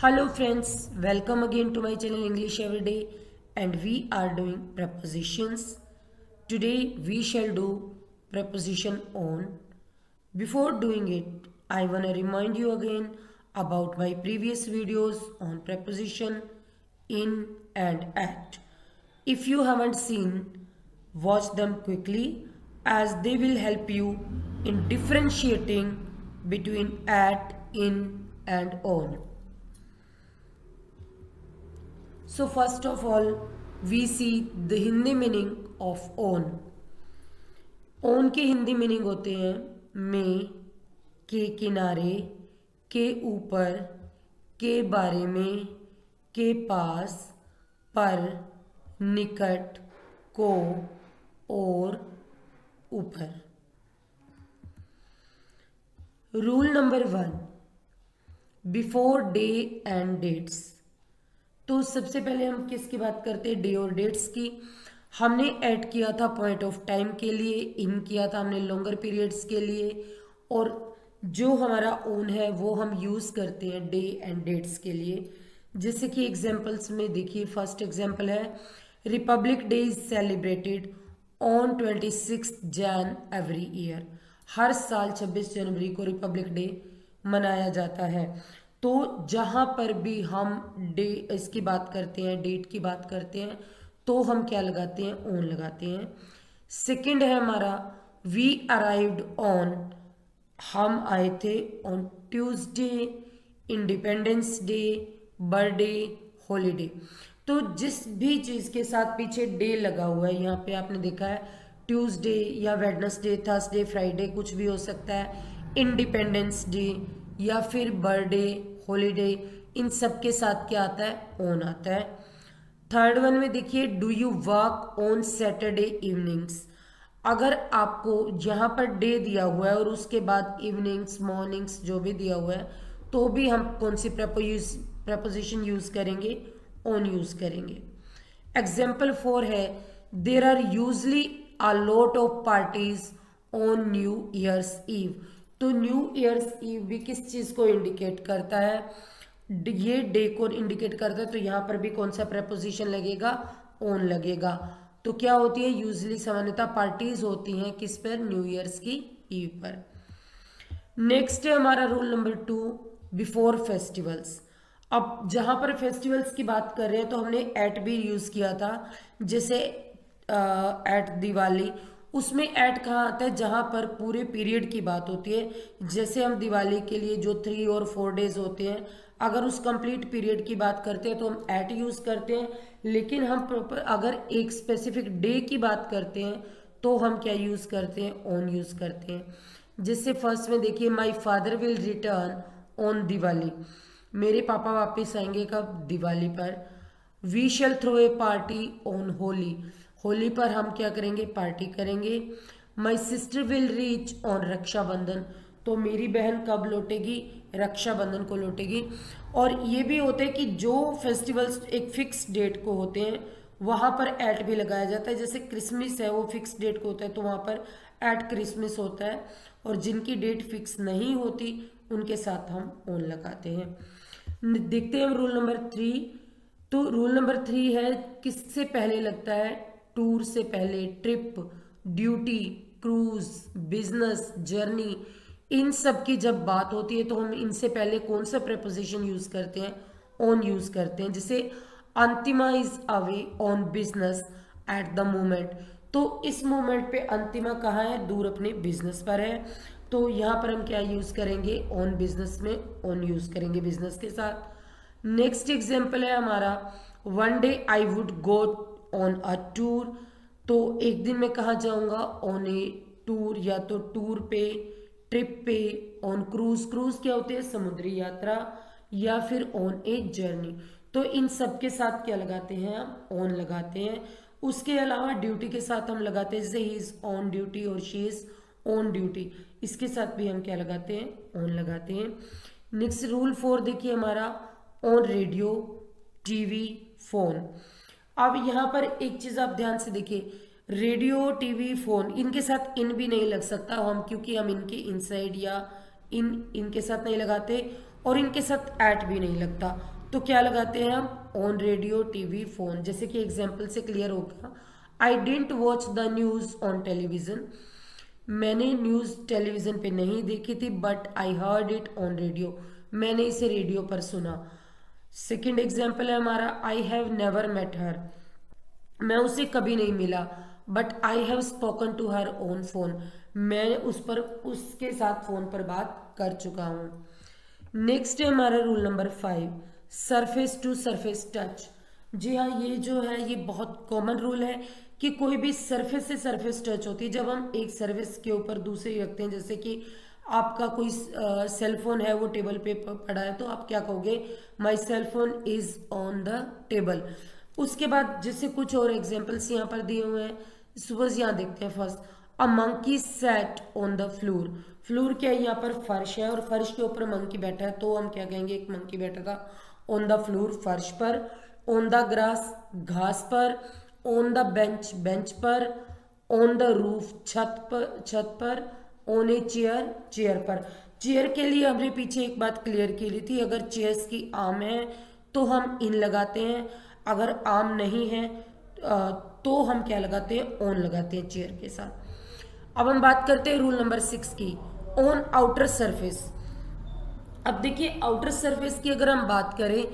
Hello friends, welcome again to my channel English Everyday and we are doing prepositions. Today we shall do preposition on. Before doing it, I want to remind you again about my previous videos on preposition in and at. If you haven't seen, watch them quickly as they will help you in differentiating between at, in and on. So first of all, we see the Hindi meaning of on. On के Hindi meaning होते हैं में, के किनारे, के ऊपर, के बारे में, के पास, पर, निकट, को, और, ऊपर. Rule number 1, before day and dates. तो सबसे पहले हम किसकी बात करते हैं? डे और डेट्स की. हमने ऐड किया था पॉइंट ऑफ टाइम के लिए, इन किया था हमने लॉन्गर पीरियड्स के लिए, और जो हमारा ओन है वो हम यूज़ करते हैं डे एंड डेट्स के लिए. जैसे कि एग्जांपल्स में देखिए, फर्स्ट एग्जांपल है republic day is celebrated on 26 Jan every year. हर साल 26 जनवरी को रिपब्लिक डे मनाया जाता है. तो जहाँ पर भी हम डे इसकी बात करते हैं, डेट की बात करते हैं, तो हम क्या लगाते हैं? ऑन लगाते हैं. सेकंड है हमारा वी अराइव्ड ऑन. हम आए थे on Tuesday, independence day, birthday, holiday. तो जिस भी चीज़ के साथ पीछे डे लगा हुआ है, यहाँ पे आपने देखा है ट्यूसडे या वेडनेसडे, थर्सडे, फ्राइडे कुछ भी हो सकता है, इंडिपेंडेंस डे या फिर बर्थडे, हॉलीडे, इन सब के साथ क्या आता है? ऑन आता है. थर्ड वन में देखिए, do you work on Saturday evenings. अगर आपको यहाँ पर डे दिया हुआ है और उसके बाद इवनिंग्स, मॉर्निंग्स जो भी दिया हुआ है, तो भी हम कौन सी प्रपोजिशन यूज करेंगे? ऑन यूज करेंगे. एग्जाम्पल 4 है there are usually a lot of parties on new year's eve. तो न्यू ईयर्स ईव भी किस चीज़ को इंडिकेट करता है? ये डे को इंडिकेट करता है. तो यहाँ पर भी कौन सा प्रपोजिशन लगेगा? ऑन लगेगा. तो क्या होती है? यूजली सामान्यतः पार्टीज होती हैं किस पर? न्यू ईयर्स की ईव पर. नेक्स्ट है हमारा रूल नंबर 2, बिफोर फेस्टिवल्स. अब जहाँ पर फेस्टिवल्स की बात कर रहे हैं तो हमने एट भी यूज़ किया था. जैसे एट दिवाली, उसमें ऐड कहाँ आता है? जहाँ पर पूरे पीरियड की बात होती है. जैसे हम दिवाली के लिए जो 3 और 4 डेज होते हैं, अगर उस कंप्लीट पीरियड की बात करते हैं तो हम ऐट यूज़ करते हैं. लेकिन हम प्रॉपर अगर एक स्पेसिफिक डे की बात करते हैं तो हम क्या यूज़ करते हैं? ऑन यूज़ करते हैं. जिससे फर्स्ट में देखिए, my father will return on Diwali. मेरे पापा वापस आएंगे कब? दिवाली पर. We shall throw a party on Holi. Holi पर हम क्या करेंगे? पार्टी करेंगे. My sister will reach on Rakshabandhan. तो मेरी बहन कब लौटेगी? रक्षाबंधन को लौटेगी. और ये भी होता है कि जो फेस्टिवल्स एक फिक्स डेट को होते हैं वहाँ पर ऐट भी लगाया जाता है. जैसे क्रिसमस है, वो फिक्स डेट को होता है तो वहाँ पर ऐट क्रिसमस होता है. और जिनकी डेट फिक्स नहीं होती उनके साथ हम ऑन लगाते हैं. देखते हैं रूल नंबर 3. तो रूल नंबर 3 है किससे पहले लगता है? टूर से पहले. Trip, duty, cruise, business, journey, इन सब की जब बात होती है तो हम इनसे पहले कौन सा प्रपोजिशन यूज करते हैं? ऑन यूज करते हैं. जैसे अंतिमा is away on business at the moment. तो इस मोमेंट पे अंतिमा कहाँ है? दूर अपने बिजनेस पर है. तो यहाँ पर हम क्या यूज करेंगे? ऑन बिजनेस में ऑन यूज करेंगे बिजनेस के साथ. नेक्स्ट एग्जाम्पल है हमारा one day I would go on a tour. तो एक दिन मैं कहाँ जाऊँगा? On A tour. या तो टूर पे, ट्रिप पे, ऑन क्रूज. क्रूज क्या होती है? समुद्री यात्रा. या फिर ऑन ए जर्नी. तो इन सब के साथ क्या लगाते हैं? हम ऑन लगाते हैं. उसके अलावा ड्यूटी के साथ हम लगाते हैं, जैसे ही इज ऑन ड्यूटी और शी इज ऑन ड्यूटी. इसके साथ भी हम क्या लगाते हैं? ऑन लगाते हैं. नेक्स्ट रूल 4 देखिए हमारा, ऑन रेडियो, टीवी, फोन. अब यहाँ पर एक चीज आप ध्यान से देखिए, रेडियो, टीवी, फोन, इनके साथ इन भी नहीं लग सकता हम, क्योंकि हम इनके इनसाइड या इनके साथ नहीं लगाते. और इनके साथ एट भी नहीं लगता, तो क्या लगाते हैं हम, ऑन रेडियो, टीवी, फोन। जैसे कि एग्जाम्पल से क्लियर हो गया, I didn't watch the news on television, मैंने न्यूज टेलीविजन पे नहीं देखी थी, but I heard it on radio, मैंने इसे रेडियो पर सुना। सेकेंड एग्जाम्पल है हमारा, I have never met her, मैं उसे कभी नहीं मिला, but I have spoken to her on phone, मैं उस पर उसके साथ फोन पर बात कर चुका हूं। नेक्स्ट है हमारा rule number 5, surface to surface touch. जी हाँ, ये जो है ये बहुत कॉमन रूल है कि कोई भी सरफेस से सरफेस टच होती है। जब हम एक सरफेस के ऊपर दूसरी रखते हैं, जैसे कि आपका कोई सेलफोन है वो टेबल पे पड़ा है, तो आप क्या कहोगे, my cellphone is on the table. उसके बाद जैसे कुछ और एग्जाम्पल्स यहाँ पर दिए हुए हैं, सुबह यहाँ देखते हैं first, a monkey set on the floor. Floor क्या है, यहाँ पर फर्श है और फर्श के ऊपर मंकी बैठा है, तो हम क्या कहेंगे, एक मंकी बैठा था ऑन द फ्लोर फर्श पर, ऑन द ग्रास घास पर, ऑन द बेंच बेंच पर, ऑन द रूफ छत पर, ऑन ए चेयर चेयर पर। चेयर के लिए हमने पीछे एक बात क्लियर की ली थी, अगर चेयर्स की आम है तो हम इन लगाते हैं, अगर आम नहीं है तो हम क्या लगाते हैं, ऑन लगाते हैं चेयर के साथ। अब हम बात करते हैं रूल नंबर 6 की, ऑन आउटर सरफेस। अब देखिए आउटर सरफेस की अगर हम बात करें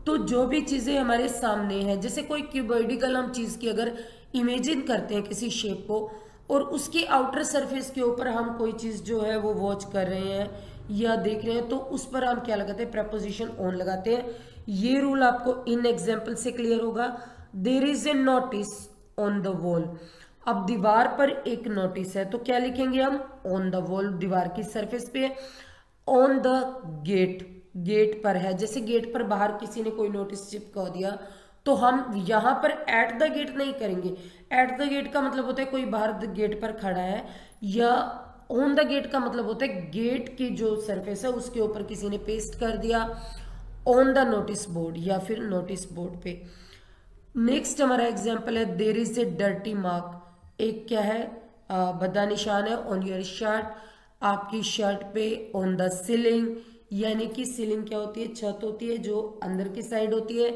तो जो भी चीजें हमारे सामने हैं, जैसे कोई क्यूबॉइडिकल हम चीज की अगर इमेजिन करते हैं किसी शेप को, और उसकी आउटर सरफेस के ऊपर हम कोई चीज जो है वो वॉच कर रहे हैं या देख रहे हैं, तो उस पर हम क्या लगाते हैं, प्रेपोजिशन ऑन लगाते हैं। ये रूल आपको इन एग्जाम्पल से क्लियर होगा। There is a notice on the wall. अब दीवार पर एक नोटिस है, तो क्या लिखेंगे हम, ऑन द वॉल, दीवार की सरफेस पे। ऑन द गेट, गेट पर है, जैसे गेट पर बाहर किसी ने कोई नोटिस चिपका दिया, तो हम यहाँ पर एट द गेट नहीं करेंगे। एट द गेट का मतलब होता है कोई बाहर गेट पर खड़ा है, या ऑन द गेट का मतलब होता है गेट की जो सरफेस है उसके ऊपर किसी ने पेस्ट कर दिया, ऑन द नोटिस बोर्ड या फिर नोटिस बोर्ड पे। नेक्स्ट हमारा एग्जाम्पल है, there is a dirty mark. एक क्या है, भद्दा निशान है, ऑन योर शर्ट, आपकी शर्ट पे, ऑन द सीलिंग, यानी कि सीलिंग क्या होती है, छत होती है जो अंदर की साइड होती है,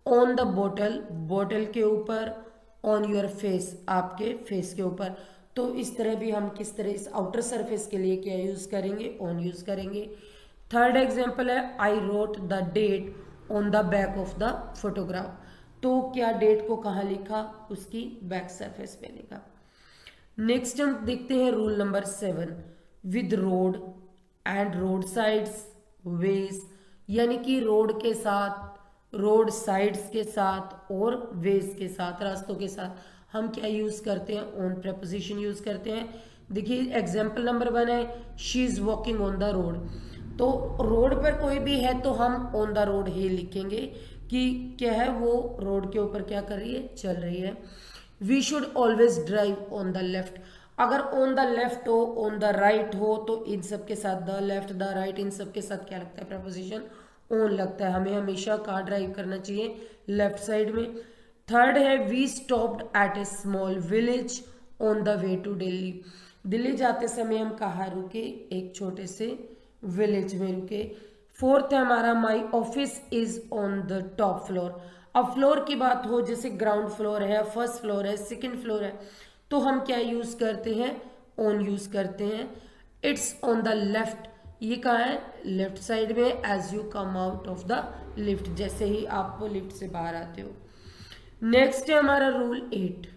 ऑन द बोतल, बोतल के ऊपर, ऑन योर फेस, आपके फेस के ऊपर। तो इस तरह भी हम किस तरह इस आउटर सरफेस के लिए क्या यूज करेंगे, ऑन यूज करेंगे। थर्ड एग्जाम्पल है, I wrote the date on the back of the photograph. तो क्या डेट को कहाँ लिखा, उसकी बैक सरफेस पे लिखा। नेक्स्ट हम देखते हैं rule number 7, with road and road sides ways, यानी कि रोड के साथ, रोड साइड्स के साथ और वेज के साथ, रास्तों के साथ हम क्या यूज करते हैं, ऑन प्रेपोजिशन यूज करते हैं। देखिए एग्जाम्पल नंबर 1 है, she is walking on the road. तो रोड पर कोई भी है तो हम ऑन द रोड ही लिखेंगे कि क्या है, वो रोड के ऊपर क्या कर रही है, चल रही है। We should always drive on the left. अगर ऑन द लेफ्ट हो, ऑन द राइट हो, तो इन सब के साथ द लेफ्ट, द राइट, इन सब के साथ क्या लगता है, प्रपोजिशन ऑन लगता है। हमें हमेशा कहाँ ड्राइव करना चाहिए, लेफ्ट साइड में। थर्ड है, we stopped at a small village on the way to Delhi. Delhi जाते समय हम कहाँ रुके, एक छोटे से विलेज में रुके। फोर्थ है हमारा, my office is on the top floor. अब फ्लोर की बात हो, जैसे ग्राउंड फ्लोर है, फर्स्ट फ्लोर है, सेकंड फ्लोर है, तो हम क्या यूज करते हैं, ऑन यूज करते हैं। इट्स ऑन द लेफ्ट, ये कहाँ है, लेफ्ट साइड में, as you come out of the lift, जैसे ही आप लिफ्ट से बाहर आते हो। नेक्स्ट है हमारा rule 8,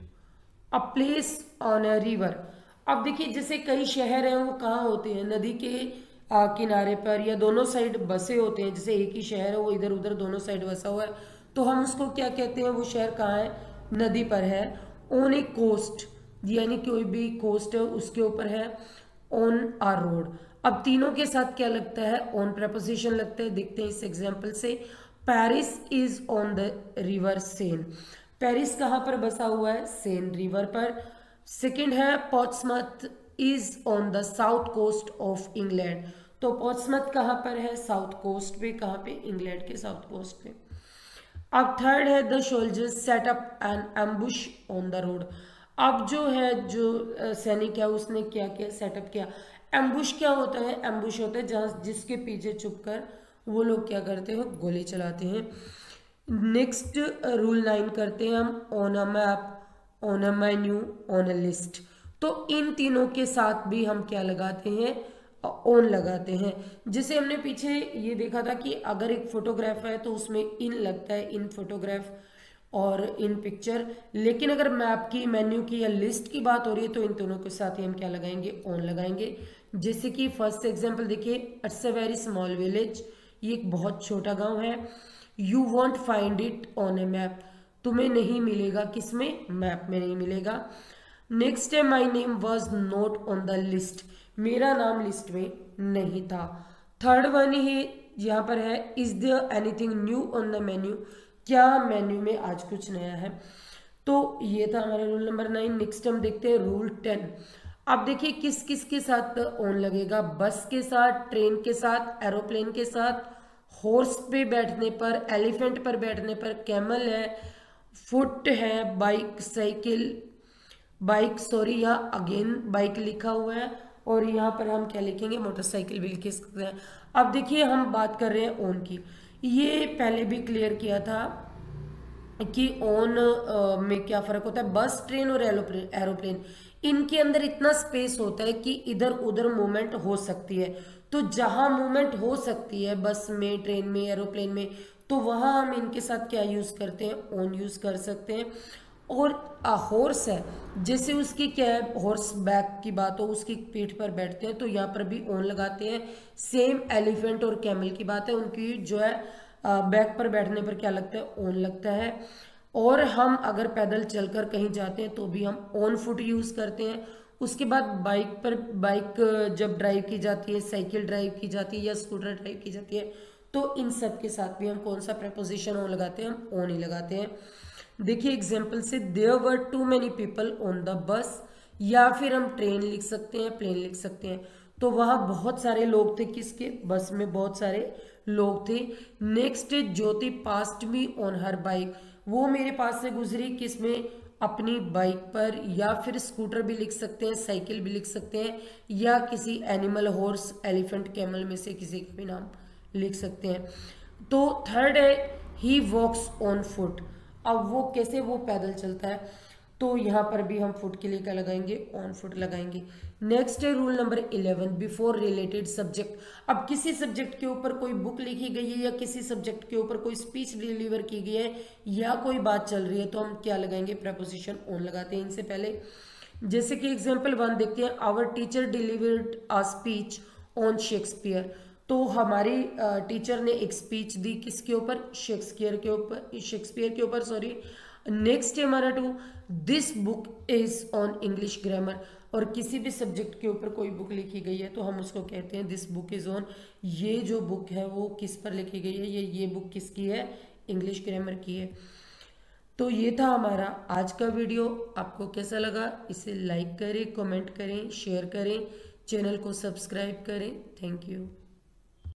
a place on a river. अब देखिए जैसे कई शहर हैं वो कहाँ होते हैं, नदी के किनारे पर या दोनों साइड बसे होते हैं। जैसे एक ही शहर है वो इधर उधर दोनों साइड बसा हुआ है, तो हम उसको क्या कहते हैं, वो शहर कहाँ है, नदी पर है। ऑन ए कोस्ट, यानी कोई भी कोस्ट है उसके ऊपर है। ऑन आ रोड, अब तीनों के साथ क्या लगता है, ऑन प्रपोजिशन लगता है। देखते हैं इस एग्जाम्पल से, Paris is on the river Sen. Paris कहाँ पर बसा हुआ है, सेन रिवर पर। सेकंड है, Portsmouth is on the south coast of England. तो पोर्ट्समथ कहाँ पर है, साउथ कोस्ट पे, कहाँ पे, इंग्लैंड के साउथ कोस्ट पे। अब थर्ड है, the soldiers set up an ambush on the road. अब जो है, जो सैनिक है उसने क्या किया, सेटअप किया। एम्बुश क्या होता है, एम्बुश होता है जहाँ जिसके पीछे छुपकर वो लोग क्या करते हैं, गोली चलाते हैं। नेक्स्ट रूल 9 करते हैं हम, on a map, on a menu, on a list. तो इन तीनों के साथ भी हम क्या लगाते हैं, ऑन लगाते हैं। जैसे हमने पीछे ये देखा था कि अगर एक फोटोग्राफ है तो उसमें इन लगता है, इन फोटोग्राफ और इन पिक्चर। लेकिन अगर मैप की, मेन्यू की या लिस्ट की बात हो रही है तो इन दोनों के साथ ही हम क्या लगाएंगे, ऑन लगाएंगे। जैसे कि फर्स्ट एग्जांपल देखिए, it's a very small village, ये एक बहुत छोटा गांव है। You want find it on A map, तुम्हें नहीं मिलेगा, किसमें, मैप में नहीं मिलेगा। नेक्स्ट है, my name was not on the list, मेरा नाम लिस्ट में नहीं था। थर्ड वन ही यहाँ पर है, is there anything new on the menu, क्या मेन्यू में आज कुछ नया है। तो ये था हमारा रूल नंबर 9। नेक्स्ट हम देखते हैं रूल 10। अब देखिए किस किस के साथ ऑन लगेगा, बस के साथ, ट्रेन के साथ, एरोप्लेन के साथ, हॉर्स पे बैठने पर, एलिफेंट पर बैठने पर, कैमल है, फुट है, बाइक, साइकिल, बाइक सॉरी, यहाँ अगेन बाइक लिखा हुआ है और यहाँ पर हम क्या लिखेंगे, मोटरसाइकिल भी लिख सकते हैं। अब देखिए हम बात कर रहे हैं ऑन की, ये पहले भी क्लियर किया था कि ऑन में क्या फर्क होता है। बस, ट्रेन और एरोप्लेन इनके अंदर इतना स्पेस होता है कि इधर उधर मूवमेंट हो सकती है। तो जहां मूवमेंट हो सकती है बस में, ट्रेन में, एरोप्लेन में, तो वहां हम इनके साथ क्या यूज करते हैं, ऑन यूज कर सकते हैं। और हॉर्स है, जैसे उसकी क्या है, हॉर्स बैक की बात हो, उसकी पीठ पर बैठते हैं तो यहाँ पर भी ऑन लगाते हैं। सेम एलिफेंट और कैमल की बात है, उनकी जो है बैक पर बैठने पर क्या लगता है, ऑन लगता है। और हम अगर पैदल चलकर कहीं जाते हैं तो भी हम ऑन फुट यूज करते हैं। उसके बाद बाइक पर, बाइक जब ड्राइव की जाती है, साइकिल ड्राइव की जाती है या स्कूटर ड्राइव की जाती है, तो इन सब के साथ भी हम कौन सा प्रेपोजिशन ऑन लगाते हैं, हम ऑन ही लगाते हैं। देखिए एग्जाम्पल से, there were too many people on the bus, या फिर हम ट्रेन लिख सकते हैं, प्लेन लिख सकते हैं। तो वहां बहुत सारे लोग थे, किसके, बस में बहुत सारे लोग थे। Next, Jyoti past me on her bike, वो मेरे पास से गुजरी, किसमें, अपनी बाइक पर, या फिर स्कूटर भी लिख सकते हैं, साइकिल भी लिख सकते हैं, या किसी एनिमल, हॉर्स, एलिफेंट, कैमल में से किसी का भी नाम लिख सकते हैं। तो थर्ड है, ही वॉक्स ऑन फुट, अब वो कैसे, वो पैदल चलता है। तो यहाँ पर भी हम फुट के लिए क्या लगाएंगे, ऑन फुट लगाएंगे। नेक्स्ट है rule number 11, before related subject. अब किसी सब्जेक्ट के ऊपर कोई बुक लिखी गई है या किसी सब्जेक्ट के ऊपर कोई स्पीच डिलीवर की गई है या कोई बात चल रही है तो हम क्या लगाएंगे, प्रपोजिशन ऑन लगाते हैं इनसे पहले। जैसे कि एग्जाम्पल 1 देखते हैं, our teacher delivered a speech on Shakespeare, तो हमारी टीचर ने एक स्पीच दी किसके ऊपर, शेक्सपियर के ऊपर, शेक्सपियर के ऊपर सॉरी। नेक्स्ट है हमारा 2, this book is on English grammar, और किसी भी सब्जेक्ट के ऊपर कोई बुक लिखी गई है तो हम उसको कहते हैं दिस बुक इज ऑन, ये जो बुक है वो किस पर लिखी गई है, ये बुक किसकी है, इंग्लिश ग्रामर की है। तो ये था हमारा आज का वीडियो, आपको कैसा लगा, इसे लाइक करें, कमेंट करें, शेयर करें, चैनल को सब्सक्राइब करें। Thank you.